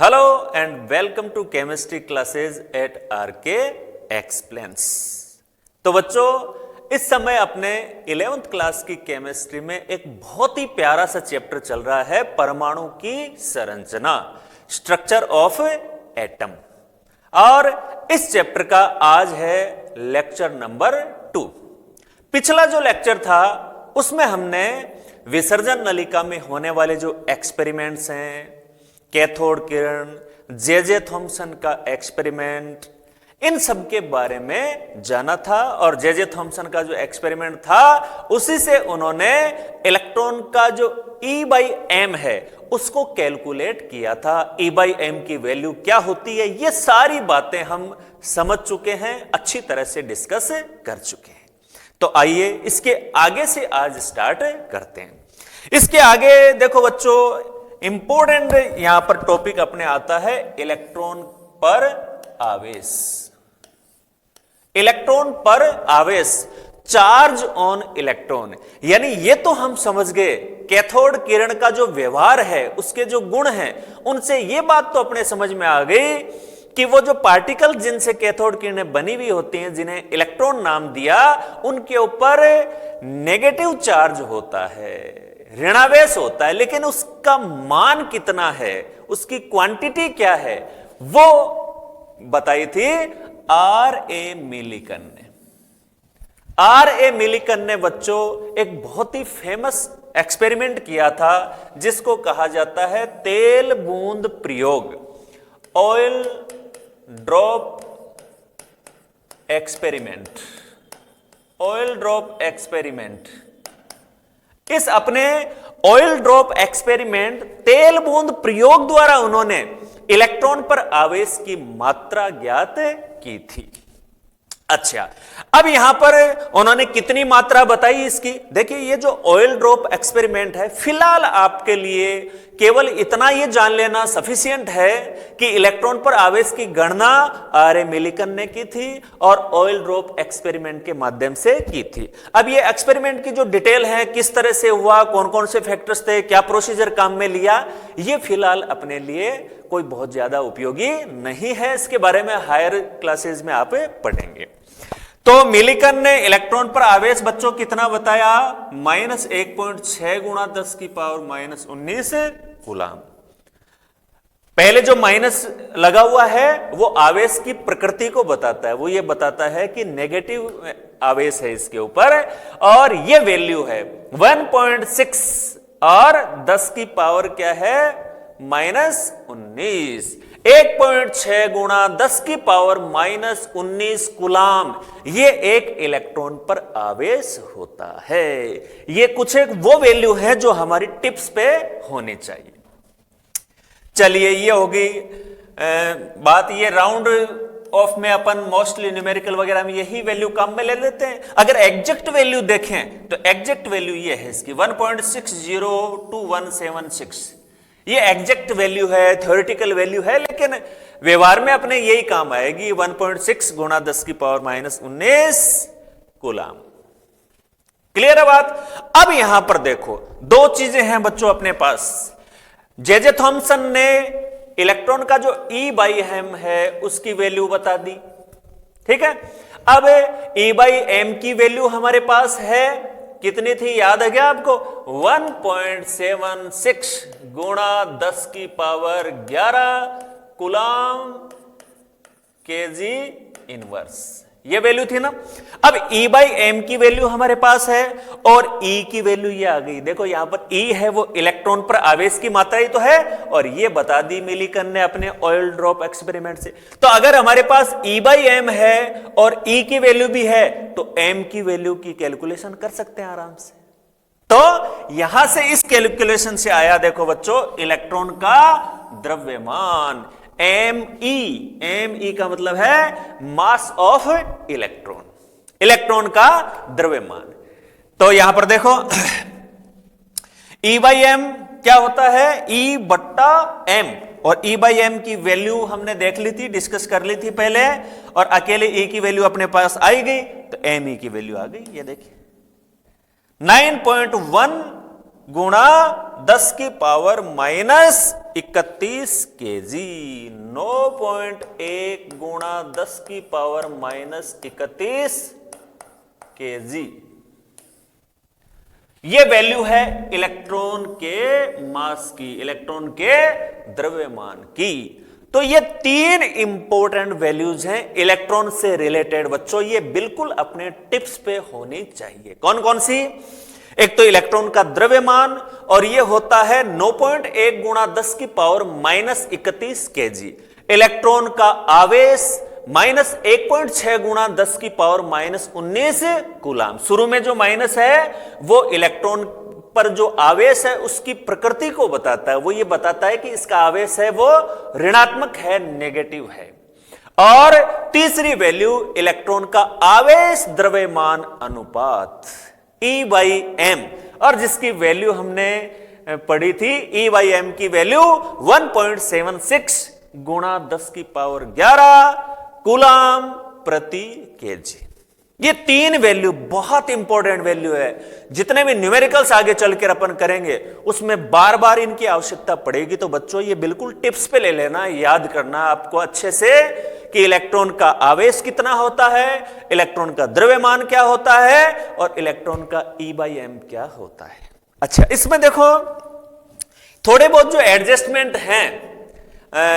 Hello and welcome to chemistry classes at RK explains. तो बच्चों, इस समय अपने 11th क्लास की केमिस्ट्री में एक बहुत ही प्यारा सा चैप्टर चल रहा है, परमाणु की संरचना, स्ट्रक्चर ऑफ एटम। और इस चैप्टर का आज है लेक्चर नंबर 2। पिछला जो लेक्चर था उसमें हमने विसर्जन नलिका में होने वाले जो एक्सपेरिमेंट्स हैं, कैथोड किरण, जे थॉमसन का एक्सपेरिमेंट, इन सब के बारे में जाना था। और जे थॉमसन का जो एक्सपेरिमेंट था उसी से उन्होंने इलेक्ट्रॉन का जो E/m है उसको कैलकुलेट किया था। E/m की वैल्यू क्या होती है, ये सारी बातें हम समझ चुके हैं, अच्छी तरह से डिस्कस कर चुके हैं। तो आइए इसके आगे से आज स्टार्ट करते हैं। इसके आगे देखो बच्चों, इंपॉर्टेंट यहां पर टॉपिक अपने आता है इलेक्ट्रॉन पर आवेश। इलेक्ट्रॉन पर आवेश, चार्ज ऑन इलेक्ट्रॉन। यानी ये तो हम समझ गए कैथोड किरण का जो व्यवहार है, उसके जो गुण हैं, उनसे ये बात तो अपने समझ में आ गई कि वो जो पार्टिकल जिनसे कैथोड किरणें बनी हुई होती हैं, जिन्हें इलेक्ट्रॉन नाम दिया, उनके ऊपर नेगेटिव चार्ज होता है, ऋणावेश होता है। लेकिन उसका मान कितना है, उसकी क्वांटिटी क्या है, वो बताई थी R.A. मिलिकन ने। R.A. मिलिकन ने बच्चों एक बहुत ही फेमस एक्सपेरिमेंट किया था जिसको कहा जाता है तेल बूंद प्रयोग, oil drop experiment. Oil drop experiment, इस अपने ऑयल ड्रॉप एक्सपेरिमेंट, तेल बूंद प्रयोग द्वारा उन्होंने इलेक्ट्रॉन पर आवेश की मात्रा ज्ञात की थी। अच्छा, अब यहां पर उन्होंने कितनी मात्रा बताई इसकी, देखिए ये जो ऑयल ड्रॉप एक्सपेरिमेंट है, फिलहाल आपके लिए केवल इतना ये जान लेना सफिशिएंट है कि इलेक्ट्रॉन पर आवेश की गणना R.A. मिलिकन ने की थी और ऑयल ड्रॉप एक्सपेरिमेंट के माध्यम से की थी। अब ये एक्सपेरिमेंट की जो डिटेल है, किस तरह से हुआ, कौन कौन से फैक्टर्स थे, क्या प्रोसीजर काम में लिया, ये फिलहाल अपने लिए कोई बहुत ज्यादा उपयोगी नहीं है। इसके बारे में हायर क्लासेस में आप पढ़ेंगे। तो मिलिकन ने इलेक्ट्रॉन पर आवेश बच्चों कितना बताया, -1.6 गुणा 10 की पावर -19 कूलाम। पहले जो माइनस लगा हुआ है वो आवेश की प्रकृति को बताता है, वो ये बताता है कि नेगेटिव आवेश है इसके ऊपर, और ये वैल्यू है 1.6 और 10 की पावर क्या है, -19। 1.6 गुणा 10 की पावर -19 कूलाम, ये एक इलेक्ट्रॉन पर आवेश होता है। ये कुछ एक वो वैल्यू है जो हमारी टिप्स पे होनी चाहिए। चलिए, ये होगी बात। ये राउंड ऑफ में अपन मोस्टली न्यूमेरिकल वगैरह में यही वैल्यू काम में ले लेते हैं। अगर एग्जैक्ट वैल्यू देखें तो एग्जैक्ट वैल्यू ये है इसकी 1.602176। ये एग्जैक्ट वैल्यू है, थ्योरेटिकल वैल्यू है, लेकिन व्यवहार में अपने यही काम आएगी 1.6 गुणा 10 की पावर -19 कूलाम। क्लियर है बात। अब यहां पर देखो, दो चीजें हैं बच्चों अपने पास। जे थॉमसन ने इलेक्ट्रॉन का जो E/m है उसकी वैल्यू बता दी, ठीक है। अब E/m की वैल्यू हमारे पास है, कितनी थी याद है क्या आपको, 1.76 गुणा 10 की पावर 11 कूलाम केजी इनवर्स, ये वैल्यू थी ना। अब E/m की वैल्यू हमारे पास है और E की वैल्यू ये आ गई। देखो यहां पर E है वो इलेक्ट्रॉन पर आवेश की मात्रा ही तो है, और ये बता दी मिलिकन ने अपने ऑयल ड्रॉप एक्सपेरिमेंट से। तो अगर हमारे पास E/m है और E की वैल्यू भी है तो m की वैल्यू की कैलकुलेशन कर सकते हैं आराम से। तो यहां से इस कैलकुलेशन से आया, देखो बच्चों, इलेक्ट्रॉन का द्रव्यमान Me का मतलब है मास ऑफ इलेक्ट्रॉन, इलेक्ट्रॉन का द्रव्यमान। तो यहां पर देखो E/m क्या होता है, E/m, और E/m की वैल्यू हमने देख ली थी, डिस्कस कर ली थी पहले, और अकेले E की वैल्यू अपने पास आई गई तो Me की वैल्यू आ गई। ये देखिए 9.1 गुणा 10 की पावर माइनस 31 केजी। 9.1 गुणा 10 की पावर माइनस 31 केजी। ये वैल्यू है इलेक्ट्रॉन के मास की, इलेक्ट्रॉन के द्रव्यमान की। तो ये 3 इंपॉर्टेंट वैल्यूज हैं इलेक्ट्रॉन से रिलेटेड बच्चों, ये बिल्कुल अपने टिप्स पे होनी चाहिए। कौन कौन सी? एक तो इलेक्ट्रॉन का द्रव्यमान, और ये होता है 9.1 गुणा 10 की पावर माइनस 31 केजी। इलेक्ट्रॉन का आवेश माइनस 1.6 गुणा 10 की पावर माइनस 19 कूलाम। शुरू में जो माइनस है वो इलेक्ट्रॉन पर जो आवेश है उसकी प्रकृति को बताता है, वो ये बताता है कि इसका आवेश है वो ऋणात्मक है, नेगेटिव है। और तीसरी वैल्यू इलेक्ट्रॉन का आवेश द्रव्यमान अनुपात E/m, और जिसकी वैल्यू हमने पढ़ी थी E/m की वैल्यू 1.76 गुणा 10 की पावर 11 कूलाम प्रति केजी। ये 3 वैल्यू बहुत इंपॉर्टेंट वैल्यू है। जितने भी न्यूमेरिकल्स आगे चलकर अपन करेंगे उसमें बार बार इनकी आवश्यकता पड़ेगी। तो बच्चों ये बिल्कुल टिप्स पे ले लेना, याद करना आपको अच्छे से कि इलेक्ट्रॉन का आवेश कितना होता है, इलेक्ट्रॉन का द्रव्यमान क्या होता है, और इलेक्ट्रॉन का E/m क्या होता है। अच्छा, इसमें देखो थोड़े बहुत जो एडजस्टमेंट हैं,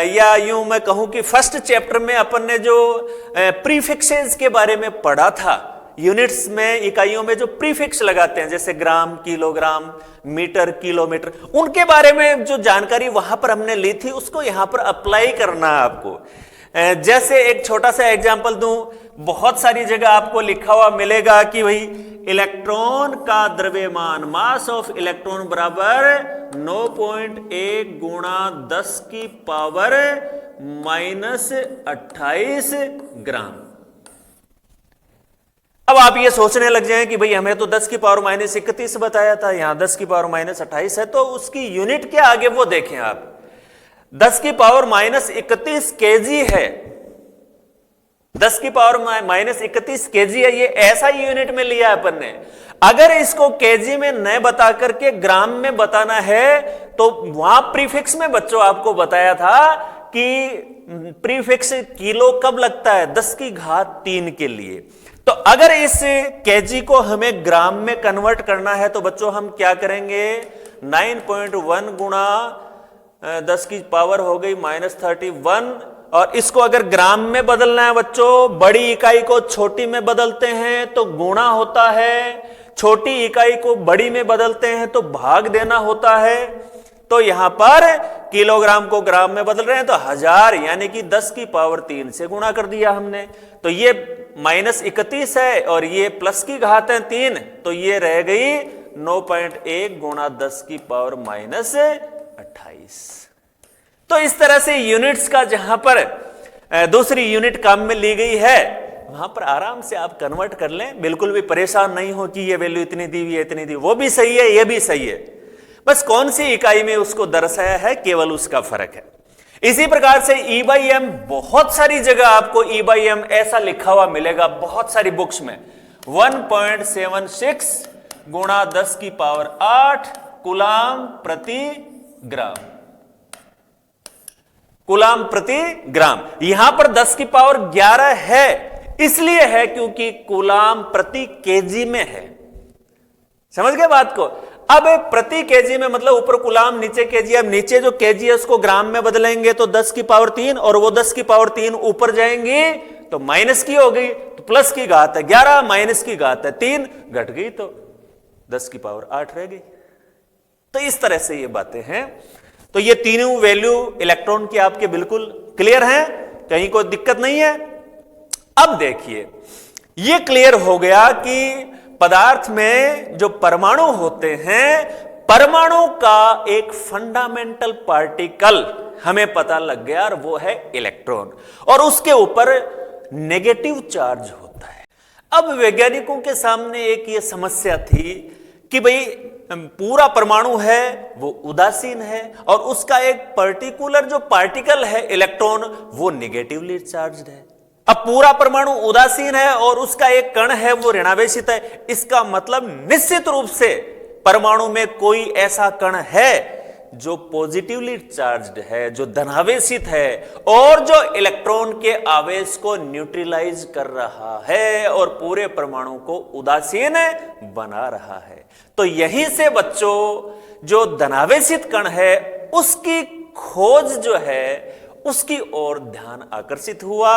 या यूं मैं कहूं कि फर्स्ट चैप्टर में अपन ने जो प्रीफिक्सेस के बारे में पढ़ा था, यूनिट्स में, इकाइयों में जो प्रीफिक्स लगाते हैं जैसे ग्राम, किलोग्राम, मीटर, किलोमीटर, उनके बारे में जो जानकारी वहां पर हमने ली थी उसको यहां पर अप्लाई करना है आपको। जैसे एक छोटा सा एग्जांपल दूं, बहुत सारी जगह आपको लिखा हुआ मिलेगा कि भाई इलेक्ट्रॉन का द्रव्यमान, मास ऑफ इलेक्ट्रॉन बराबर 9.1 गुणा 10 की पावर माइनस 28 ग्राम। अब आप ये सोचने लग जाएं कि भाई हमें तो 10 की पावर माइनस 31 बताया था, यहां 10 की पावर माइनस 28 है, तो उसकी यूनिट क्या आगे वो देखें आप। 10 की पावर माइनस 31 केजी है, 10 की पावर माइनस 31 केजी है, ये ऐसा ही यूनिट में लिया है अपन ने। अगर इसको केजी में न बता करके ग्राम में बताना है तो वहां प्रीफिक्स में बच्चों आपको बताया था कि प्रीफिक्स किलो कब लगता है, 10 की घात 3 के लिए। तो अगर इस केजी को हमें ग्राम में कन्वर्ट करना है तो बच्चों हम क्या करेंगे, 9.1 गुणा 10 की पावर हो गई माइनस 31, और इसको अगर ग्राम में बदलना है बच्चों, बड़ी इकाई को छोटी में बदलते हैं तो गुणा होता है, छोटी इकाई को बड़ी में बदलते हैं तो भाग देना होता है। तो यहां पर किलोग्राम को ग्राम में बदल रहे हैं तो 1000, यानी कि 10 की पावर 3 से गुणा कर दिया हमने। तो ये माइनस 31 है और ये प्लस की घात है 3, तो ये रह गई 9.1 गुणा 10 की पावर माइनस 28। तो इस तरह से यूनिट्स का जहां पर दूसरी यूनिट काम में ली गई है वहां पर आराम से आप कन्वर्ट कर लें, बिल्कुल भी परेशान नहीं हो कि ये वैल्यू इतनी दी हुई है, इतनी दी, वो भी सही है, ये भी सही है, बस कौन सी इकाई में उसको दर्शाया है केवल उसका फर्क है। इसी प्रकार से E/m, बहुत सारी जगह आपको E/m ऐसा लिखा हुआ मिलेगा, बहुत सारी बुक्स में 1.76 गुणा 10 की पावर 8 कूलाम प्रति ग्राम, कूलाम प्रति ग्राम। यहां पर 10 की पावर 11 है, इसलिए है क्योंकि कूलाम प्रति केजी में है। समझ गए बात को। अब प्रति केजी में मतलब ऊपर कूलाम नीचे केजी, अब नीचे जो केजी है उसको ग्राम में बदलेंगे तो 10 की पावर 3, और वो 10 की पावर 3 ऊपर जाएंगी तो माइनस की हो गई, तो प्लस की घात है 11, माइनस की घात है 3, घट गई तो 10 की पावर 8 रह गई। तो इस तरह से ये बातें हैं। तो ये तीनों वैल्यू इलेक्ट्रॉन की आपके बिल्कुल क्लियर हैं, कहीं कोई दिक्कत नहीं है। अब देखिए, ये क्लियर हो गया कि पदार्थ में जो परमाणु होते हैं, परमाणु का एक फंडामेंटल पार्टिकल हमें पता लग गया, और वो है इलेक्ट्रॉन, और उसके ऊपर नेगेटिव चार्ज होता है। अब वैज्ञानिकों के सामने एक ये समस्या थी कि भाई पूरा परमाणु है वो उदासीन है, और उसका एक पर्टिकुलर जो पार्टिकल है इलेक्ट्रॉन वो नेगेटिवली चार्ज्ड है। अब पूरा परमाणु उदासीन है और उसका एक कण है वो ऋणावेशित है, इसका मतलब निश्चित रूप से परमाणु में कोई ऐसा कण है जो पॉजिटिवली चार्ज्ड है, जो धनावेशित है और जो इलेक्ट्रॉन के आवेश को न्यूट्रलाइज कर रहा है और पूरे परमाणु को उदासीन बना रहा है। तो यहीं से बच्चों जो धनावेशित कण है उसकी खोज जो है उसकी ओर ध्यान आकर्षित हुआ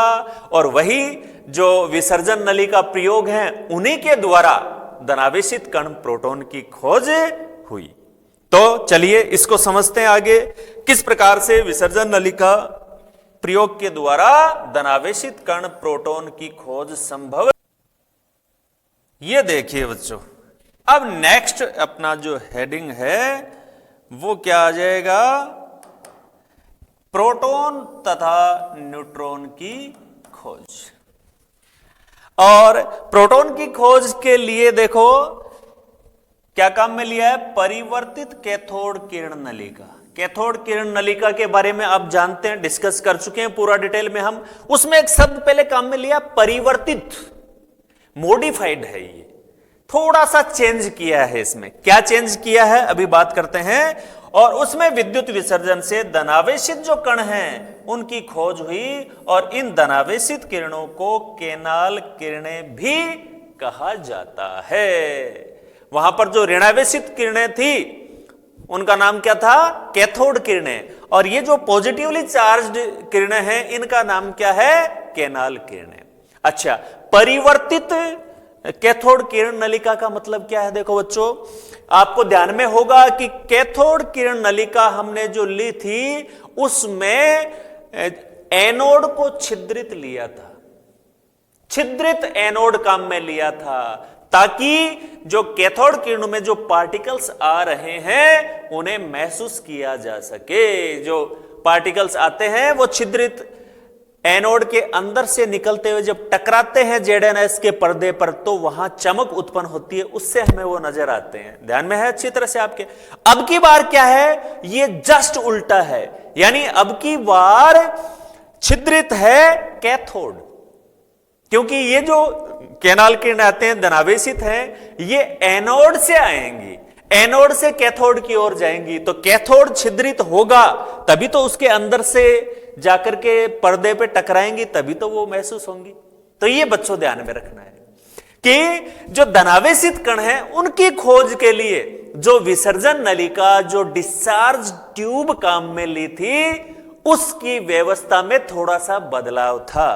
और वही जो विसर्जन नली का प्रयोग है उन्हीं के द्वारा धनावेशित कण प्रोटॉन की खोज हुई। तो चलिए इसको समझते हैं आगे, किस प्रकार से विसर्जन नली का प्रयोग के द्वारा धनावेशित कण प्रोटॉन की खोज संभव। ये देखिए बच्चों, अब नेक्स्ट अपना जो हेडिंग है वो क्या आ जाएगा, प्रोटॉन तथा न्यूट्रॉन की खोज। और प्रोटॉन की खोज के लिए देखो क्या काम में लिया है, परिवर्तित कैथोड किरण नलिका। कैथोड किरण नलिका के बारे में आप जानते हैं, डिस्कस कर चुके हैं पूरा डिटेल में हम। उसमें एक शब्द पहले काम में लिया, परिवर्तित, मॉडिफाइड है, ये थोड़ा सा चेंज किया है। इसमें क्या चेंज किया है अभी बात करते हैं। और उसमें विद्युत विसर्जन से धनावेशित जो कण हैं उनकी खोज हुई और इन धनावेशित किरणों को केनाल किरणें भी कहा जाता है। वहां पर जो ऋणावेशित किरणें थी उनका नाम क्या था, कैथोड किरणें, और ये जो पॉजिटिवली चार्ज्ड किरणें हैं इनका नाम क्या है, केनाल किरणें। अच्छा, परिवर्तित कैथोड किरण नलिका का मतलब क्या है, देखो बच्चों आपको ध्यान में होगा कि कैथोड किरण नलिका हमने जो ली थी उसमें एनोड को छिद्रित लिया था, छिद्रित एनोड काम में लिया था, ताकि जो कैथोड किरणों में जो पार्टिकल्स आ रहे हैं उन्हें महसूस किया जा सके। जो पार्टिकल्स आते हैं वो छिद्रित एनोड के अंदर से निकलते हुए जब टकराते हैं ZnS के पर्दे पर तो वहां चमक उत्पन्न होती है, उससे हमें वो नजर आते हैं। ध्यान में है अच्छी तरह से आपके। अब की बार क्या है, ये जस्ट उल्टा है, यानी अब की बार छिद्रित है कैथोड, क्योंकि ये जो केनाल किरण आते हैं धनावेशित हैं, ये एनोड से आएंगी, एनोड से कैथोड की ओर जाएंगी। तो कैथोड छिद्रित होगा तभी तो उसके अंदर से जाकर के पर्दे पे टकराएंगी, तभी तो वो महसूस होंगी। तो ये बच्चों ध्यान में रखना है कि जो धनावेशित कण हैं उनकी खोज के लिए जो विसर्जन नलिका, जो डिस्चार्ज ट्यूब काम में ली थी, उसकी व्यवस्था में थोड़ा सा बदलाव था।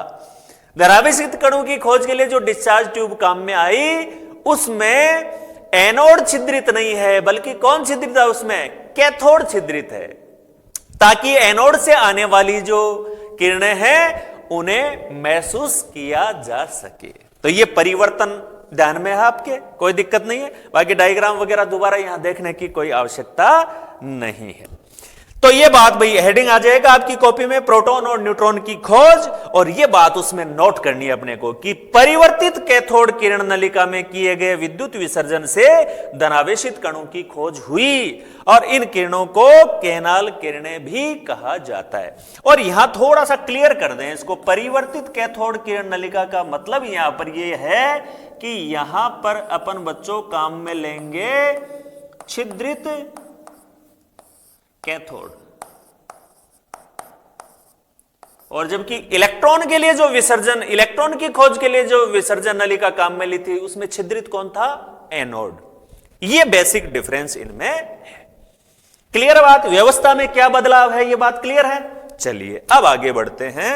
धनावेशित कणों की खोज के लिए जो डिस्चार्ज ट्यूब काम में आई उसमें एनोड छिद्रित नहीं है, बल्कि कौन छिद्रित है, उसमें कैथोड छिद्रित है, ताकि एनोड से आने वाली जो किरणें हैं उन्हें महसूस किया जा सके। तो ये परिवर्तन ध्यान में है आपके, कोई दिक्कत नहीं है। बाकी डायग्राम वगैरह दोबारा यहां देखने की कोई आवश्यकता नहीं है। तो ये बात भाई हेडिंग आ जाएगा आपकी कॉपी में, प्रोटॉन और न्यूट्रॉन की खोज, और ये बात उसमें नोट करनी है अपने को कि परिवर्तित कैथोड किरण नलिका में किए गए विद्युत विसर्जन से धनावेशित कणों की खोज हुई और इन किरणों को केनाल किरणें भी कहा जाता है। और यहां थोड़ा सा क्लियर कर दें इसको, परिवर्तित कैथोड किरण नलिका का मतलब यहां पर यह है कि यहां पर अपन बच्चों काम में लेंगे छिद्रित कैथोड, और जबकि इलेक्ट्रॉन के लिए जो विसर्जन, इलेक्ट्रॉन की खोज के लिए जो विसर्जन नलिका काम में ली थी उसमें छिद्रित कौन था, एनोड। ये बेसिक डिफरेंस इनमें है। क्लियर बात, व्यवस्था में क्या बदलाव है ये बात क्लियर है। चलिए अब आगे बढ़ते हैं,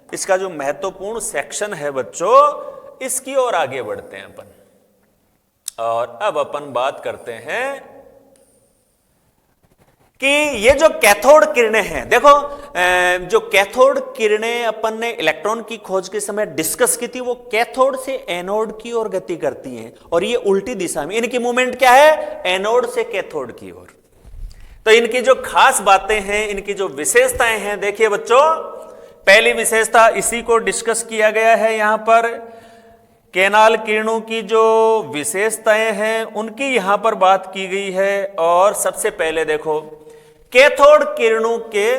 इसका जो महत्वपूर्ण सेक्शन है बच्चों इसकी ओर आगे बढ़ते हैं अपन। और अब अपन बात करते हैं कि ये जो कैथोड किरणें हैं, देखो जो कैथोड किरणें अपन ने इलेक्ट्रॉन की खोज के समय डिस्कस की थी वो कैथोड से एनोड की ओर गति करती हैं, और ये उल्टी दिशा में, इनकी मूवमेंट क्या है, एनोड से कैथोड की ओर। तो इनकी जो खास बातें हैं, इनकी जो विशेषताएं हैं, देखिए बच्चों पहली विशेषता इसी को डिस्कस किया गया है यहां पर, केनाल किरणों की जो विशेषताएं हैं उनकी यहां पर बात की गई है। और सबसे पहले देखो कैथोड किरणों के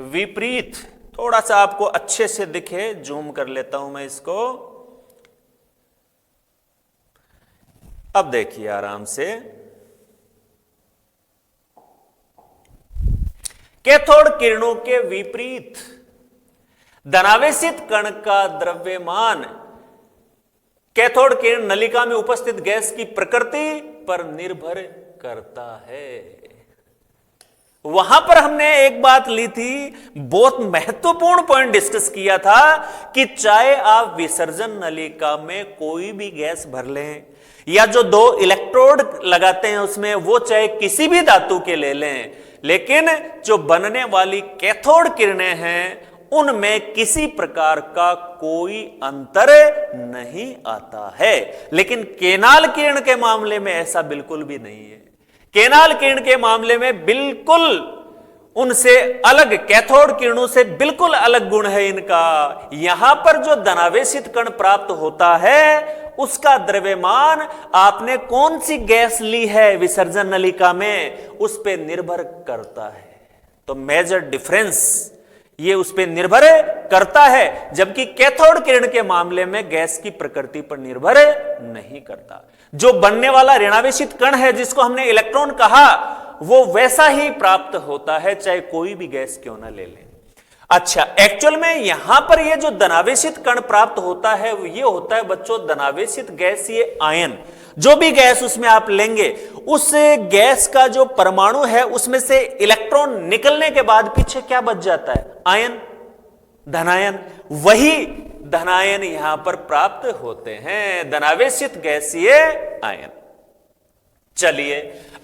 विपरीत, थोड़ा सा आपको अच्छे से दिखे, जूम कर लेता हूं मैं इसको। अब देखिए आराम से, कैथोड किरणों के विपरीत धनावेशित कण का द्रव्यमान कैथोड किरण नलिका में उपस्थित गैस की प्रकृति पर निर्भर करता है। वहां पर हमने एक बात ली थी, बहुत महत्वपूर्ण पॉइंट डिस्कस किया था कि चाहे आप विसर्जन नलिका में कोई भी गैस भर लें या जो दो इलेक्ट्रोड लगाते हैं उसमें वो चाहे किसी भी धातु के ले लें, लेकिन जो बनने वाली कैथोड किरणें हैं उनमें किसी प्रकार का कोई अंतर नहीं आता है। लेकिन केनाल किरण के मामले में ऐसा बिल्कुल भी नहीं है। केनाल किरण के मामले में बिल्कुल उनसे अलग, कैथोड किरणों से बिल्कुल अलग गुण है इनका। यहां पर जो धनावेशित कण प्राप्त होता है उसका द्रव्यमान आपने कौन सी गैस ली है विसर्जन नलिका में उस पर निर्भर करता है। तो मेजर डिफरेंस ये उस पर निर्भर करता है, जबकि कैथोड किरण के मामले में गैस की प्रकृति पर निर्भर नहीं करता। जो बनने वाला ऋणावेशित कण है जिसको हमने इलेक्ट्रॉन कहा वो वैसा ही प्राप्त होता है चाहे कोई भी गैस क्यों ना ले लें। अच्छा, एक्चुअल में यहां पर ये जो धनावेशित कण प्राप्त होता है वो ये होता है बच्चों धनावेशित गैस, ये आयन, जो भी गैस उसमें आप लेंगे उस गैस का जो परमाणु है उसमें से इलेक्ट्रॉन निकलने के बाद पीछे क्या बच जाता है, आयन, धनायन। वही धनायन यहां पर प्राप्त होते हैं, धनावेशित गैसीय आयन। चलिए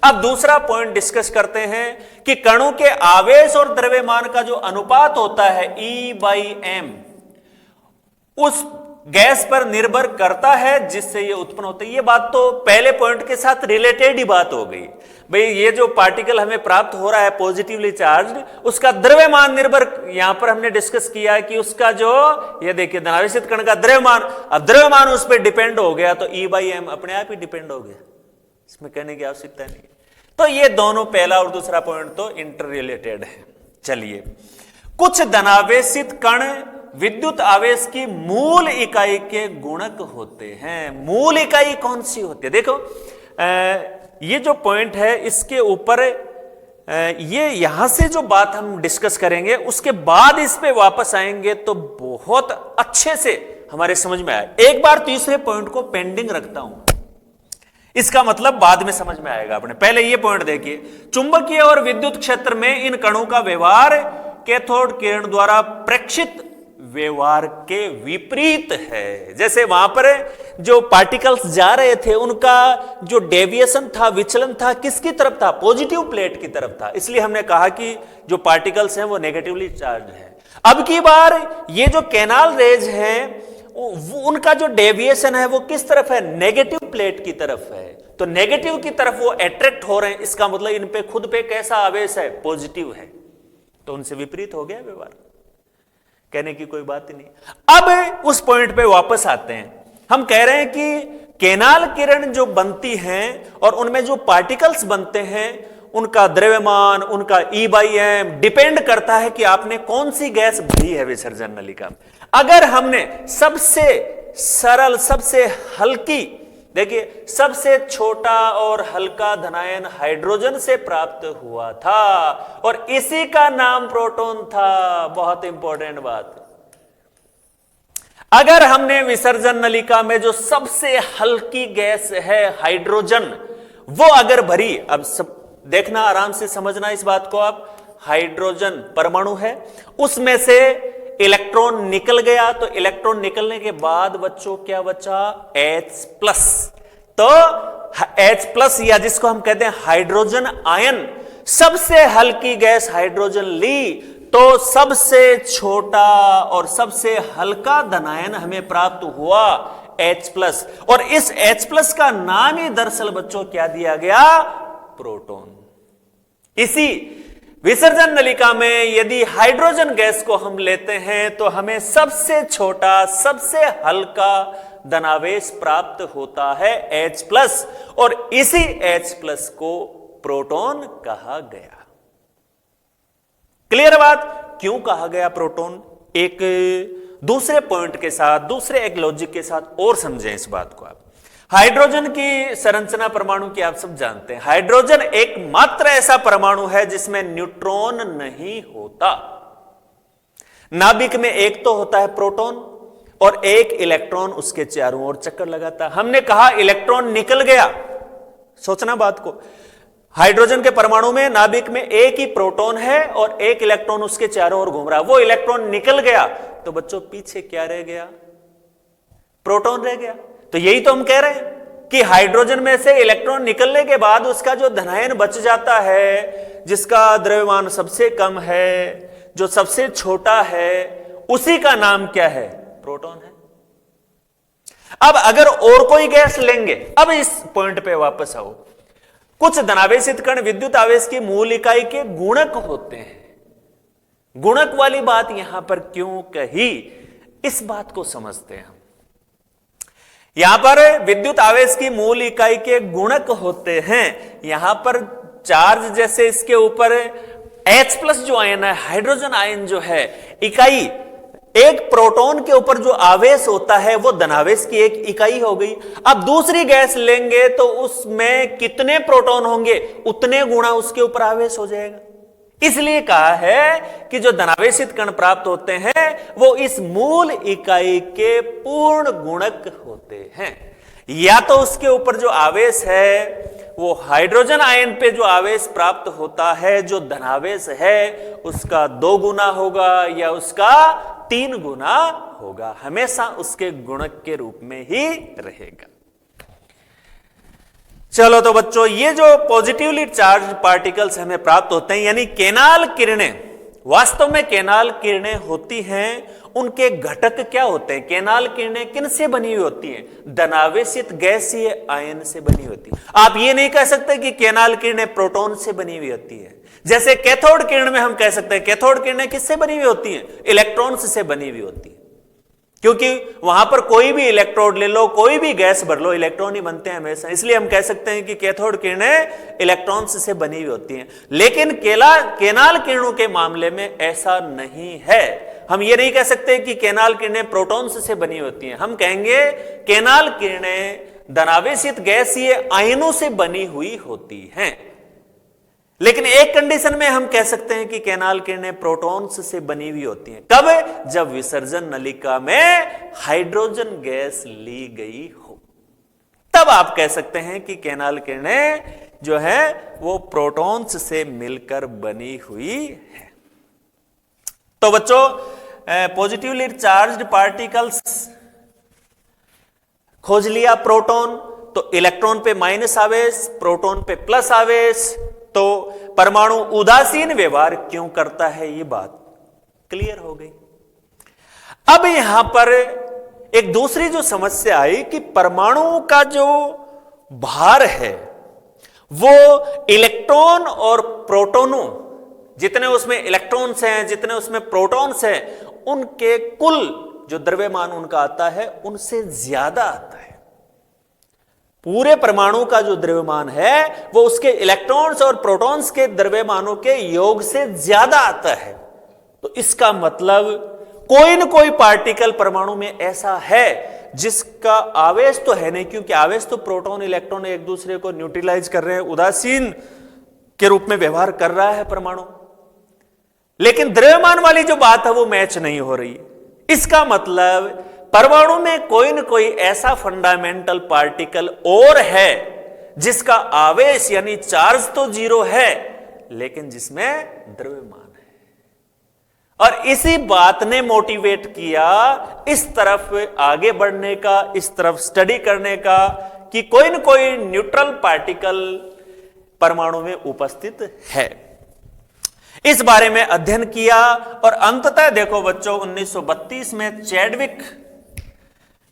अब दूसरा पॉइंट डिस्कस करते हैं कि कणों के आवेश और द्रव्यमान का जो अनुपात होता है E/m उस गैस पर निर्भर करता है जिससे ये उत्पन्न होते हैं। ये बात तो पहले पॉइंट के साथ रिलेटेड ही बात हो गई भाई। ये जो पार्टिकल हमें प्राप्त हो रहा है पॉजिटिवली चार्ज, उसका द्रव्यमान निर्भर, यहां पर हमने डिस्कस किया है कि उसका जो, ये देखिए धनावेशित कण का द्रव्यमान, अब द्रव्यमान उस पर डिपेंड हो गया तो E/m अपने आप ही डिपेंड हो गया, इसमें कहने की आवश्यकता नहीं। तो ये दोनों, पहला और दूसरा पॉइंट तो इंटर रिलेटेड है। चलिए, कुछ धनावेशित कण विद्युत आवेश की मूल इकाई के गुणक होते हैं। मूल इकाई कौन सी होती है? देखो ये जो पॉइंट है इसके ऊपर ये यहां से जो बात हम डिस्कस करेंगे उसके बाद इस पे वापस आएंगे तो बहुत अच्छे से हमारे समझ में आए। एक बार तीसरे पॉइंट को पेंडिंग रखता हूं, इसका मतलब बाद में समझ में आएगा अपने। पहले ये पॉइंट देखिए, चुंबकीय और विद्युत क्षेत्र में इन कणों का व्यवहार कैथोड किरण द्वारा प्रेक्षित व्यवहार के विपरीत है। जैसे वहां पर जो पार्टिकल्स जा रहे थे उनका जो डेविएशन था, विचलन था, किसकी तरफ था? पॉजिटिव प्लेट की तरफ था। इसलिए हमने कहा कि जो पार्टिकल्स हैं वो नेगेटिवली चार्ज है। अब की बार ये जो कैनाल रेज हैं उनका जो डेविएशन है वो किस तरफ है? नेगेटिव प्लेट की तरफ है। तो नेगेटिव की तरफ वो अट्रैक्ट हो रहे हैं, इसका मतलब इन पे खुद पे कैसा आवेश है? पॉजिटिव है। तो उनसे विपरीत हो गया व्यवहार, कहने की कोई बात ही नहीं। अब उस पॉइंट पे वापस आते हैं। हम कह रहे हैं कि केनाल किरण जो बनती हैं और उनमें जो पार्टिकल्स बनते हैं उनका द्रव्यमान, उनका E/m डिपेंड करता है कि आपने कौन सी गैस भरी है विसर्जन नलिका में। अगर हमने सबसे सरल, सबसे हल्की, देखिए सबसे छोटा और हल्का धनायन हाइड्रोजन से प्राप्त हुआ था और इसी का नाम प्रोटॉन था। बहुत इंपॉर्टेंट बात, अगर हमने विसर्जन नलिका में जो सबसे हल्की गैस है हाइड्रोजन वो अगर भरी, अब सब देखना, आराम से समझना इस बात को आप, हाइड्रोजन परमाणु है, उसमें से इलेक्ट्रॉन निकल गया तो इलेक्ट्रॉन निकलने के बाद बच्चों क्या बचा? H+। तो H+ या जिसको हम कहते हैं हाइड्रोजन आयन, सबसे हल्की गैस हाइड्रोजन ली तो सबसे छोटा और सबसे हल्का धनायन हमें प्राप्त हुआ H+। और इस H+ का नाम ही दरअसल बच्चों क्या दिया गया? प्रोटॉन। इसी विसर्जन नलिका में यदि हाइड्रोजन गैस को हम लेते हैं तो हमें सबसे छोटा, सबसे हल्का धनावेश प्राप्त होता है H+, और इसी H+ को प्रोटॉन कहा गया। क्लियर बात? क्यों कहा गया प्रोटॉन? एक दूसरे पॉइंट के साथ, दूसरे एक लॉजिक के साथ और समझें इस बात को आप। हाइड्रोजन की संरचना परमाणु की आप सब जानते हैं। हाइड्रोजन एकमात्र ऐसा परमाणु है जिसमें न्यूट्रॉन नहीं होता। नाभिक में एक तो होता है प्रोटॉन और एक इलेक्ट्रॉन उसके चारों ओर चक्कर लगाता है। हमने कहा इलेक्ट्रॉन निकल गया, सोचना बात को। हाइड्रोजन के परमाणु में नाभिक में एक ही प्रोटॉन है और एक इलेक्ट्रॉन उसके चारों ओर घूम रहा है। वो इलेक्ट्रॉन निकल गया तो बच्चों पीछे क्या रह गया? प्रोटॉन रह गया। तो यही तो हम कह रहे हैं कि हाइड्रोजन में से इलेक्ट्रॉन निकलने के बाद उसका जो धनायन बच जाता है, जिसका द्रव्यमान सबसे कम है, जो सबसे छोटा है, उसी का नाम क्या है? प्रोटॉन है। अब अगर और कोई गैस लेंगे, अब इस पॉइंट पे वापस आओ। कुछ धनावेशित कण विद्युत आवेश की मूल इकाई के गुणक होते हैं। गुणक वाली बात यहां पर क्यों कही, इस बात को समझते हैं हम। यहां पर विद्युत आवेश की मूल इकाई के गुणक होते हैं। यहां पर चार्ज जैसे इसके ऊपर H+ जो आयन है, हाइड्रोजन आयन जो है, इकाई एक प्रोटॉन के ऊपर जो आवेश होता है वो धनावेश की एक इकाई हो गई। अब दूसरी गैस लेंगे तो उसमें कितने प्रोटॉन होंगे उतने गुना उसके ऊपर आवेश हो जाएगा। इसलिए कहा है कि जो धनावेशित कण प्राप्त होते हैं वो इस मूल इकाई के पूर्ण गुणक होते हैं। या तो उसके ऊपर जो आवेश है वो हाइड्रोजन आयन पे जो आवेश प्राप्त होता है, जो धनावेश है, उसका 2 गुना होगा या उसका 3 गुना होगा, हमेशा उसके गुणक के रूप में ही रहेगा। चलो तो बच्चों, ये जो पॉजिटिवली चार्ज पार्टिकल्स हमें प्राप्त होते हैं, यानी केनाल किरणें, वास्तव में केनाल किरणें होती हैं, उनके घटक क्या होते हैं? केनाल किरणें किन से बनी हुई होती हैं? धनावेशित गैसीय आयन से बनी होती है। आप ये नहीं कह सकते कि केनाल किरणें प्रोटॉन से बनी हुई होती है। जैसे कैथोड किरण में हम कह सकते हैं कैथोड किरणें किससे बनी हुई होती हैं? इलेक्ट्रॉन्स से बनी हुई होती है, क्योंकि वहां पर कोई भी इलेक्ट्रोड ले लो, कोई भी गैस भर लो, इलेक्ट्रॉन ही बनते हैं हमेशा। इसलिए हम कह सकते हैं कि कैथोड किरणें इलेक्ट्रॉन्स से बनी हुई होती हैं। लेकिन केनाल किरणों के मामले में ऐसा नहीं है। हम ये नहीं कह सकते कि केनाल किरणें प्रोटॉन्स से बनी होती हैं। हम कहेंगे केनाल किरणें धनावेशित गैसीय आयनों से बनी हुई होती हैं। लेकिन एक कंडीशन में हम कह सकते हैं कि केनाल किरणें प्रोटॉन्स से बनी हुई होती हैं। कब? जब विसर्जन नलिका में हाइड्रोजन गैस ली गई हो, तब आप कह सकते हैं कि केनाल किरणें जो है वो प्रोटॉन्स से मिलकर बनी हुई है। तो बच्चों, पॉजिटिवली चार्ज्ड पार्टिकल्स खोज लिया, प्रोटॉन, तो इलेक्ट्रॉन पे माइनस आवेश, प्रोटॉन पे प्लस आवेश, तो परमाणु उदासीन व्यवहार क्यों करता है, ये बात क्लियर हो गई। अब यहां पर एक दूसरी जो समस्या आई कि परमाणु का जो भार है वो इलेक्ट्रॉन और प्रोटॉनों, जितने उसमें इलेक्ट्रॉन्स हैं, जितने उसमें प्रोटॉन्स हैं, उनके कुल जो द्रव्यमान उनका आता है उनसे ज्यादा आता है। पूरे परमाणु का जो द्रव्यमान है वो उसके इलेक्ट्रॉन्स और प्रोटॉन्स के द्रव्यमानों के योग से ज्यादा आता है। तो इसका मतलब कोई न कोई पार्टिकल परमाणु में ऐसा है जिसका आवेश तो है नहीं, क्योंकि आवेश तो प्रोटॉन इलेक्ट्रॉन एक दूसरे को न्यूट्रलाइज कर रहे हैं, उदासीन के रूप में व्यवहार कर रहा है परमाणु, लेकिन द्रव्यमान वाली जो बात है वो मैच नहीं हो रही। इसका मतलब परमाणु में कोई न कोई ऐसा फंडामेंटल पार्टिकल और है जिसका आवेश यानी चार्ज तो 0 है लेकिन जिसमें द्रव्यमान है। और इसी बात ने मोटिवेट किया इस तरफ आगे बढ़ने का, इस तरफ स्टडी करने का, कि कोई न कोई न्यूट्रल पार्टिकल परमाणु में उपस्थित है। इस बारे में अध्ययन किया और अंततः देखो बच्चों, 1932 में चैडविक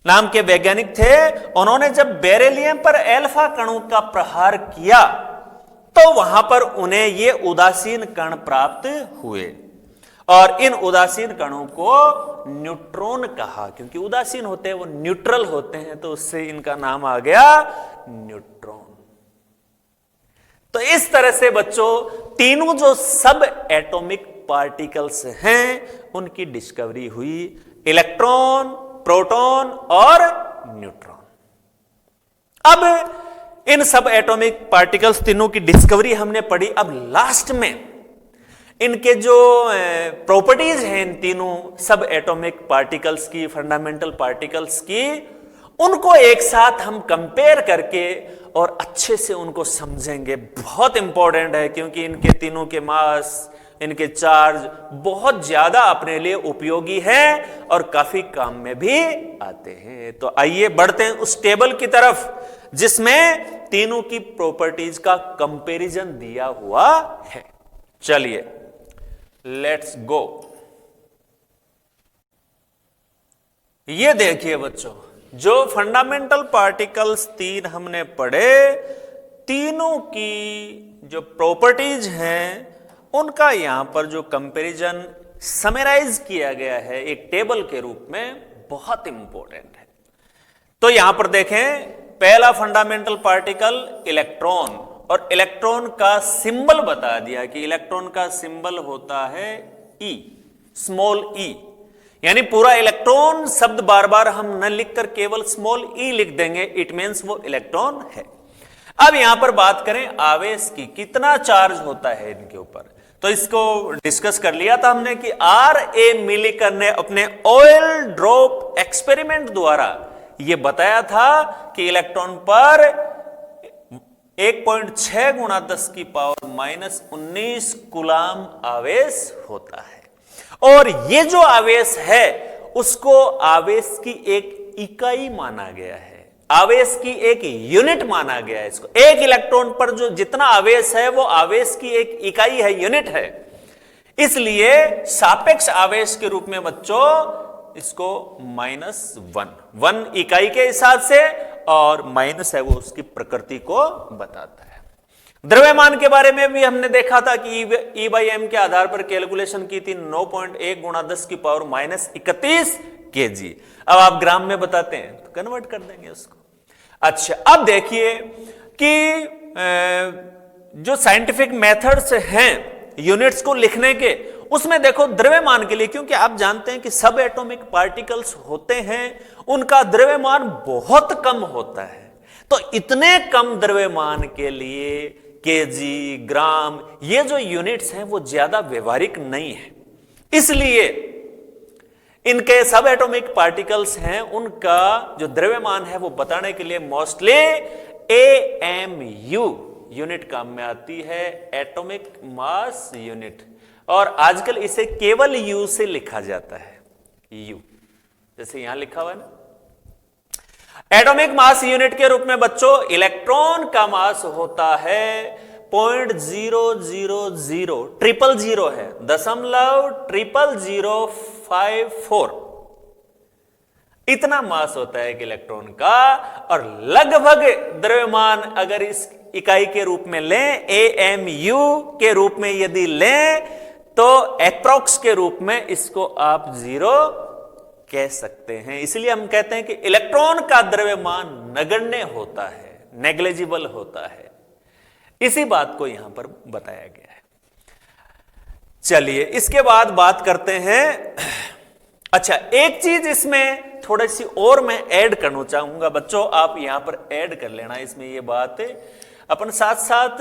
नाम के वैज्ञानिक थे, उन्होंने जब बेरिलियम पर अल्फा कणों का प्रहार किया तो वहां पर उन्हें ये उदासीन कण प्राप्त हुए और इन उदासीन कणों को न्यूट्रॉन कहा, क्योंकि उदासीन होते हैं वो न्यूट्रल होते हैं, तो उससे इनका नाम आ गया न्यूट्रॉन। तो इस तरह से बच्चों तीनों जो सब एटॉमिक पार्टिकल्स हैं उनकी डिस्कवरी हुई, इलेक्ट्रॉन, प्रोटॉन और न्यूट्रॉन। अब इन सब एटॉमिक पार्टिकल्स तीनों की डिस्कवरी हमने पढ़ी। अब लास्ट में इनके जो प्रॉपर्टीज हैं इन तीनों सब एटॉमिक पार्टिकल्स की, फंडामेंटल पार्टिकल्स की, उनको एक साथ हम कंपेयर करके और अच्छे से उनको समझेंगे। बहुत इंपॉर्टेंट है क्योंकि इनके तीनों के मास, इनके चार्ज बहुत ज्यादा अपने लिए उपयोगी है और काफी काम में भी आते हैं। तो आइए बढ़ते हैं उस टेबल की तरफ जिसमें तीनों की प्रॉपर्टीज का कंपैरिजन दिया हुआ है। चलिए लेट्स गो। ये देखिए बच्चों, जो फंडामेंटल पार्टिकल्स तीन हमने पढ़े, तीनों की जो प्रॉपर्टीज हैं उनका यहां पर जो कंपैरिजन समराइज किया गया है एक टेबल के रूप में, बहुत इंपॉर्टेंट है। तो यहां पर देखें, पहला फंडामेंटल पार्टिकल इलेक्ट्रॉन, और इलेक्ट्रॉन का सिंबल बता दिया कि इलेक्ट्रॉन का सिंबल होता है ई, स्मॉल ई। यानी पूरा इलेक्ट्रॉन शब्द बार बार हम न लिखकर केवल स्मॉल ई लिख देंगे, इट मींस वो इलेक्ट्रॉन है। अब यहां पर बात करें आवेश की, कितना चार्ज होता है इनके ऊपर, तो इसको डिस्कस कर लिया था हमने कि R.A. मिलिकर ने अपने ऑयल ड्रॉप एक्सपेरिमेंट द्वारा यह बताया था कि इलेक्ट्रॉन पर 1.6 गुणा 10 की पावर -19 कूलाम आवेश होता है। और ये जो आवेश है उसको आवेश की एक इकाई माना गया है, आवेश की एक यूनिट माना गया है इसको। एक इलेक्ट्रॉन पर जो जितना आवेश है वो आवेश की एक इकाई है, यूनिट है। इसलिए सापेक्ष आवेश के रूप में बच्चों इसको -1 इकाई के हिसाब से, और माइनस है वो उसकी प्रकृति को बताता है। द्रव्यमान के बारे में भी हमने देखा था कि E/m के आधार पर कैलकुलेशन की थी, 9.1 गुणा 10 की पावर -31 kg। अब आप ग्राम में बताते हैं तो कन्वर्ट कर देंगे उसको। अच्छा, अब देखिए कि जो साइंटिफिक मेथड्स हैं यूनिट्स को लिखने के, उसमें देखो द्रव्यमान के लिए, क्योंकि आप जानते हैं कि सब एटॉमिक पार्टिकल्स होते हैं उनका द्रव्यमान बहुत कम होता है। तो इतने कम द्रव्यमान के लिए केजी, ग्राम, ये जो यूनिट्स हैं वो ज्यादा व्यवहारिक नहीं है। इसलिए इनके सब एटॉमिक पार्टिकल्स हैं उनका जो द्रव्यमान है वो बताने के लिए मोस्टली AMU यूनिट काम में आती है, एटॉमिक मास यूनिट। और आजकल इसे केवल U से लिखा जाता है, U, जैसे यहां लिखा हुआ है ना। एटॉमिक मास यूनिट के रूप में बच्चों इलेक्ट्रॉन का मास होता है 0.00000 है, 0.0054 इतना मास होता है कि इलेक्ट्रॉन का। और लगभग द्रव्यमान अगर इस इकाई के रूप में लें, AMU के रूप में यदि लें, तो एप्रोक्स के रूप में इसको आप 0 कह सकते हैं। इसलिए हम कहते हैं कि इलेक्ट्रॉन का द्रव्यमान नगण्य होता है, नेग्लिजिबल होता है। इसी बात को यहां पर बताया गया है। चलिए इसके बाद बात करते हैं। अच्छा, एक चीज इसमें थोड़ी सी और मैं ऐड करना चाहूंगा बच्चों, आप यहां पर ऐड कर लेना इसमें। ये बात अपन साथ साथ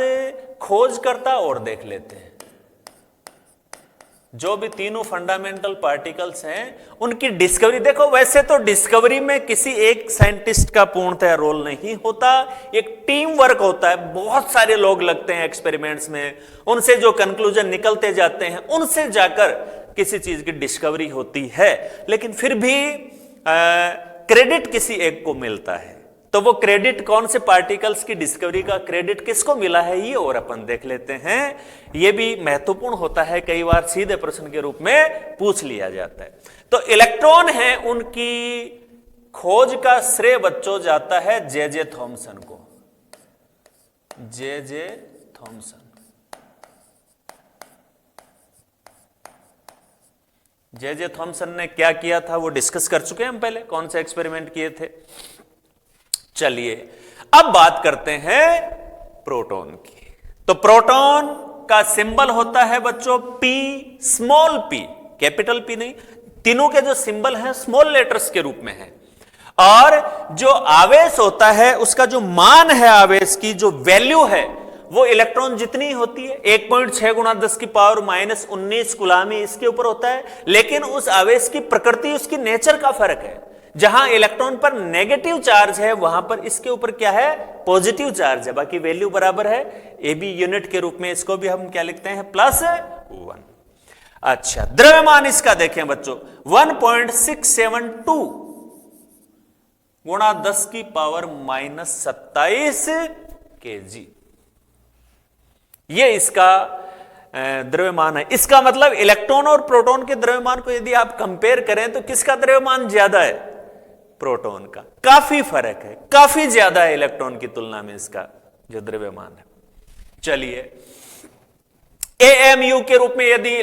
खोजकर्ता और देख लेते हैं। जो भी तीनों फंडामेंटल पार्टिकल्स हैं उनकी डिस्कवरी देखो। वैसे तो डिस्कवरी में किसी एक साइंटिस्ट का पूर्णतः रोल नहीं होता, एक टीम वर्क होता है। बहुत सारे लोग लगते हैं एक्सपेरिमेंट्स में, उनसे जो कंक्लूजन निकलते जाते हैं उनसे जाकर किसी चीज की डिस्कवरी होती है। लेकिन फिर भी क्रेडिट किसी एक को मिलता है। तो वो क्रेडिट कौन से पार्टिकल्स की डिस्कवरी का क्रेडिट किसको मिला है ये और अपन देख लेते हैं। ये भी महत्वपूर्ण होता है, कई बार सीधे प्रश्न के रूप में पूछ लिया जाता है। तो इलेक्ट्रॉन है, उनकी खोज का श्रेय बच्चों जाता है जे थॉमसन को। जे थॉमसन, जे थॉमसन ने क्या किया था वो डिस्कस कर चुके हैं हम पहले, कौन से एक्सपेरिमेंट किए थे। चलिए अब बात करते हैं प्रोटॉन की। तो प्रोटॉन का सिंबल होता है बच्चों P, small p, capital P नहीं। तीनों के जो सिंबल हैं स्मॉल लेटर्स के रूप में है। और जो आवेश होता है उसका जो मान है, आवेश की जो वैल्यू है वो इलेक्ट्रॉन जितनी होती है 1.6 गुणा 10 की पावर -19 कुलामी इसके ऊपर होता है। लेकिन उस आवेश की प्रकृति, उसकी नेचर का फर्क है। जहां इलेक्ट्रॉन पर नेगेटिव चार्ज है वहां पर इसके ऊपर क्या है, पॉजिटिव चार्ज है। बाकी वैल्यू बराबर है। ए बी यूनिट के रूप में इसको भी हम क्या लिखते हैं, +1। अच्छा, द्रव्यमान इसका देखें बच्चों, 1.672 गुणा 10 की पावर -27 kg, ये इसका द्रव्यमान है। इसका मतलब इलेक्ट्रॉन और प्रोटॉन के द्रव्यमान को यदि आप कंपेयर करें तो किसका द्रव्यमान ज्यादा है, प्रोटॉन का। काफी फर्क है, काफी ज्यादा है इलेक्ट्रॉन की तुलना में इसका जो द्रव्यमान है। चलिए, AMU के रूप में यदि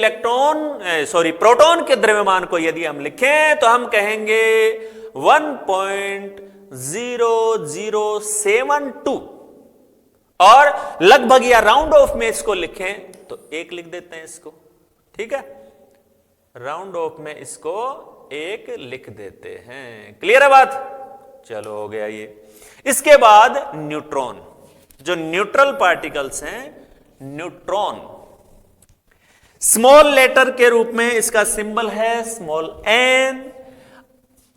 प्रोटॉन के द्रव्यमान को यदि हम लिखें तो हम कहेंगे 1.0072, और लगभग या राउंड ऑफ में इसको लिखें तो 1 लिख देते हैं इसको, ठीक है। राउंड ऑफ में इसको 1 लिख देते हैं। क्लियर है बात? चलो, हो गया ये। इसके बाद न्यूट्रॉन, जो न्यूट्रल पार्टिकल्स हैं, न्यूट्रॉन स्मॉल लेटर के रूप में इसका सिंबल है n,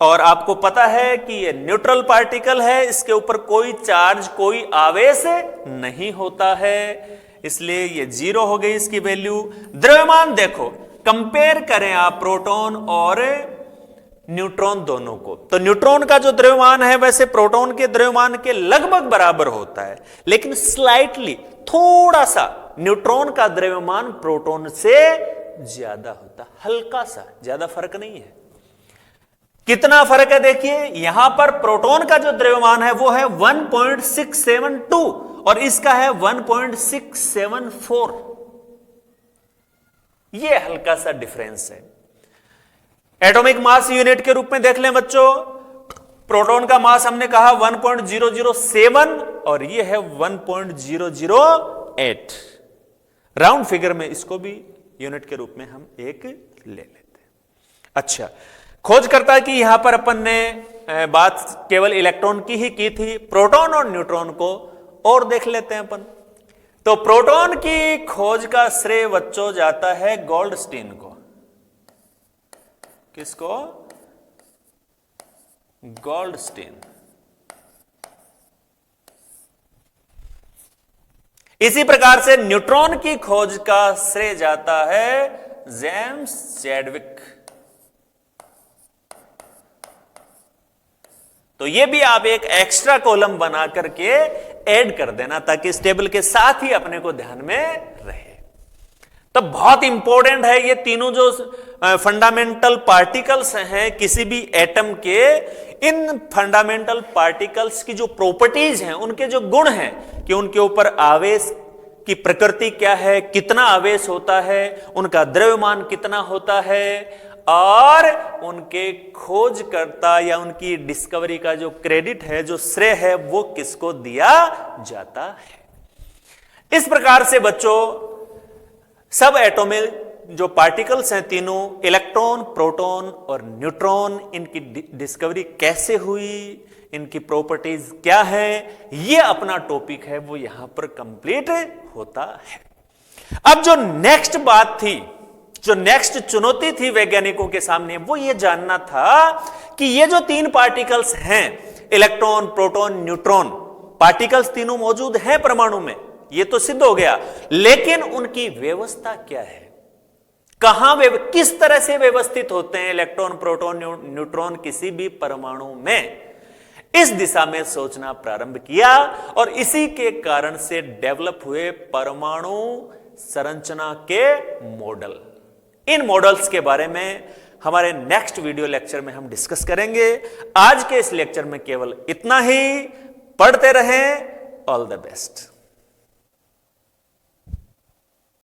और आपको पता है कि ये न्यूट्रल पार्टिकल है, इसके ऊपर कोई चार्ज, कोई आवेश नहीं होता है, इसलिए ये 0 हो गई इसकी वैल्यू। द्रव्यमान देखो, कंपेयर करें आप प्रोटॉन और न्यूट्रॉन दोनों को, तो न्यूट्रॉन का जो द्रव्यमान है वैसे प्रोटॉन के द्रव्यमान के लगभग बराबर होता है, लेकिन स्लाइटली, थोड़ा सा न्यूट्रॉन का द्रव्यमान प्रोटॉन से ज्यादा होता है, हल्का सा, ज्यादा फर्क नहीं है। कितना फर्क है देखिए, यहां पर प्रोटॉन का जो द्रव्यमान है वो है 1.672 और इसका है 1.674। ये हल्का सा डिफरेंस है। एटॉमिक मास यूनिट के रूप में देख लें बच्चों, प्रोटॉन का मास हमने कहा 1.007 और ये है 1.008। राउंड फिगर में इसको भी यूनिट के रूप में हम 1 ले लेते हैं। अच्छा, खोज करता है कि यहां पर अपन ने बात केवल इलेक्ट्रॉन की ही की थी, प्रोटॉन और न्यूट्रॉन को और देख लेते हैं अपन। तो प्रोटॉन की खोज का श्रेय बच्चों जाता है गोल्डस्टीन को। किसको? गोल्डस्टीन। इसी प्रकार से न्यूट्रॉन की खोज का श्रेय जाता है जेम्स चैडविक। तो ये भी आप एक एक्स्ट्रा कॉलम बना करके ऐड कर देना ताकि इस टेबल के साथ ही अपने को ध्यान में रहे। तो बहुत इंपॉर्टेंट है ये तीनों जो फंडामेंटल पार्टिकल्स हैं किसी भी एटम के, इन फंडामेंटल पार्टिकल्स की जो प्रॉपर्टीज हैं, उनके जो गुण हैं कि उनके ऊपर आवेश की प्रकृति क्या है, कितना आवेश होता है, उनका द्रव्यमान कितना होता है, और उनके खोजकर्ता या उनकी डिस्कवरी का जो क्रेडिट है, जो श्रेय है, वो किसको दिया जाता है। इस प्रकार से बच्चों सब एटॉमिक जो पार्टिकल्स हैं तीनों, इलेक्ट्रॉन, प्रोटॉन और न्यूट्रॉन, इनकी डिस्कवरी कैसे हुई, इनकी प्रॉपर्टीज क्या है, ये अपना टॉपिक है वो यहां पर कंप्लीट होता है। अब जो नेक्स्ट बात थी, जो नेक्स्ट चुनौती थी वैज्ञानिकों के सामने, वो ये जानना था कि ये जो तीन पार्टिकल्स हैं, इलेक्ट्रॉन, प्रोटॉन, न्यूट्रॉन, पार्टिकल्स तीनों मौजूद हैं परमाणु में, ये तो सिद्ध हो गया, लेकिन उनकी व्यवस्था क्या है, कहां किस तरह से व्यवस्थित होते हैं इलेक्ट्रॉन, प्रोटॉन, न्यूट्रॉन किसी भी परमाणु में, इस दिशा में सोचना प्रारंभ किया और इसी के कारण से डेवलप हुए परमाणु संरचना के मॉडल। इन मॉडल्स के बारे में हमारे नेक्स्ट वीडियो लेक्चर में हम डिस्कस करेंगे। आज के इस लेक्चर में केवल इतना ही। पढ़ते रहें। All the best.